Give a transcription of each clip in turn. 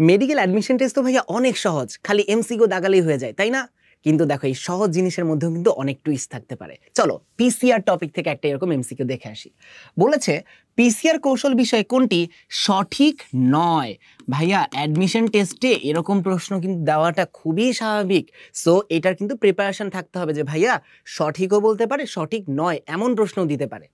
Medical admission test তো ভাইয়া অনেক সহজ, খালি এমসিকিউ দাগালেই হয়ে যায়, তাই না? কিন্তু দেখো এই সহজ জিনিসের মধ্যেও কিন্তু অনেক টুইস্ট থাকতে পারে। চলো পিসিআর টপিক থেকে একটা এরকম এমসিকিউ দেখে আসি। বলেছে পিসিআর কৌশল বিষয়ে কোনটি সঠিক নয়। ভাইয়া অ্যাডমিশন টেস্টে এরকম প্রশ্ন কিন্তু দেওয়াটা খুবই স্বাভাবিক। সো এটার কিন্তু প্রিপারেশন থাকতে হবে যে ভাইয়া সঠিকও বলতে পারে, সঠিক নয় এমন প্রশ্নও দিতে পারে।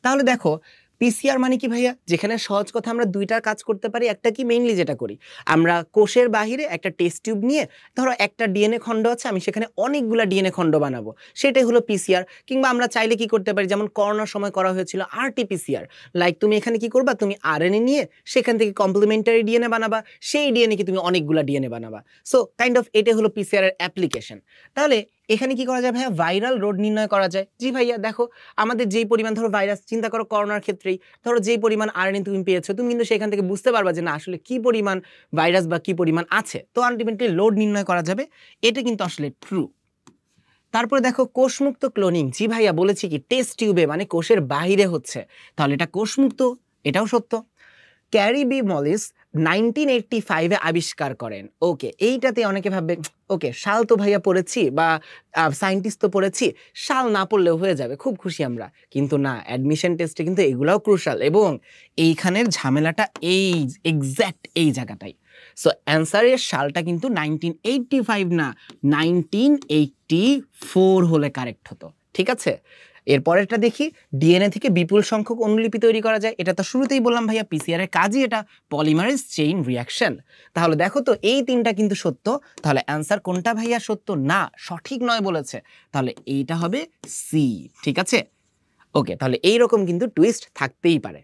তাহলে দেখো পিসিআর মানে কি ভাইয়া, যেখানে সহজ কথা আমরা দুইটা কাজ করতে পারি। একটা কি মেইনলি যেটা করি, আমরা কোষের বাহিরে একটা টেস্ট টিউব নিয়ে, ধরো একটা ডিএনএ খণ্ড আছে, আমি সেখানে অনেকগুলা ডিএনএ খণ্ড বানাবো, সেটাই হলো পিসিআর। কিংবা আমরা চাইলে কি করতে পারি, যেমন করোনার সময় করা হয়েছিল আরটিপিসিআর। লাইক তুমি এখানে কি করবা, তুমি আরএনএ নিয়ে সেখান থেকে কমপ্লিমেন্টারি ডিএনএ বানাবা, সেই ডিএনএ কি তুমি অনেকগুলা ডিএনএ বানাবা। সো কাইন্ড অফ এটা হলো পিসিআর এর অ্যাপ্লিকেশন। তাহলে এখানে কি করা যায় ভাইয়া, ভাইরাল রোড নির্ণয় করা যায়। জি ভাইয়া দেখো, আমাদের যেই পরিমাণ ধরো ভাইরাস, চিন্তা করো করোনার ক্ষেত্রেই ধরো যেই পরিমাণ আরএনএ তুমি পেয়েছো, তুমি কিন্তু সেখান থেকে বুঝতে পারবা যে না আসলে কি পরিমাণ ভাইরাস বা কি পরিমাণ আছে, তো আলটিমেটলি লোড নির্ণয় করা যাবে। এটা কিন্তু আসলে ট্রু। তারপরে দেখো কোষমুক্ত ক্লোনিং, জি ভাইয়া বলেছি কি টেস্ট টিউবে মানে কোষের বাইরে হচ্ছে, তাহলে এটা কোষমুক্ত, এটাও সত্য। ক্যারি বি মলিস 1985-এ আবিষ্কার করেন। ওকে, এইটাতে অনেকে ভাববে ওকে সাল তো ভাইয়া পড়েছি বা সায়েন্টিস্ট তো পড়েছি, সাল না পড়লেও হয়ে যাবে, খুব খুশি আমরা। কিন্তু না, অ্যাডমিশন টেস্টে কিন্তু এগুলাও ক্রুশাল, এবং এইখানের ঝামেলাটা এই এক্স্যাক্ট এই জায়গাটাই। সো অ্যান্সারের সালটা কিন্তু 1985 না, 1984 হলে কারেক্ট হতো। ঠিক আছে, এরপরেরটা দেখি, ডিএনএ থেকে বিপুল সংখ্যক অনুলিপি তৈরি করা যায়। এটা তো শুরুতেই বললাম ভাইয়া, পিসিআর এর কাজই এটা, পলিমারেজ চেইন রিঅ্যাকশন। তাহলে দেখো তো এই তিনটা কিন্তু সত্য। তাহলে অ্যান্সার কোনটা ভাইয়া সত্য না, সঠিক নয় বলেছে, তাহলে এইটা হবে সি। ঠিক আছে, ওকে, তাহলে এইরকম কিন্তু টুইস্ট থাকতেই পারে।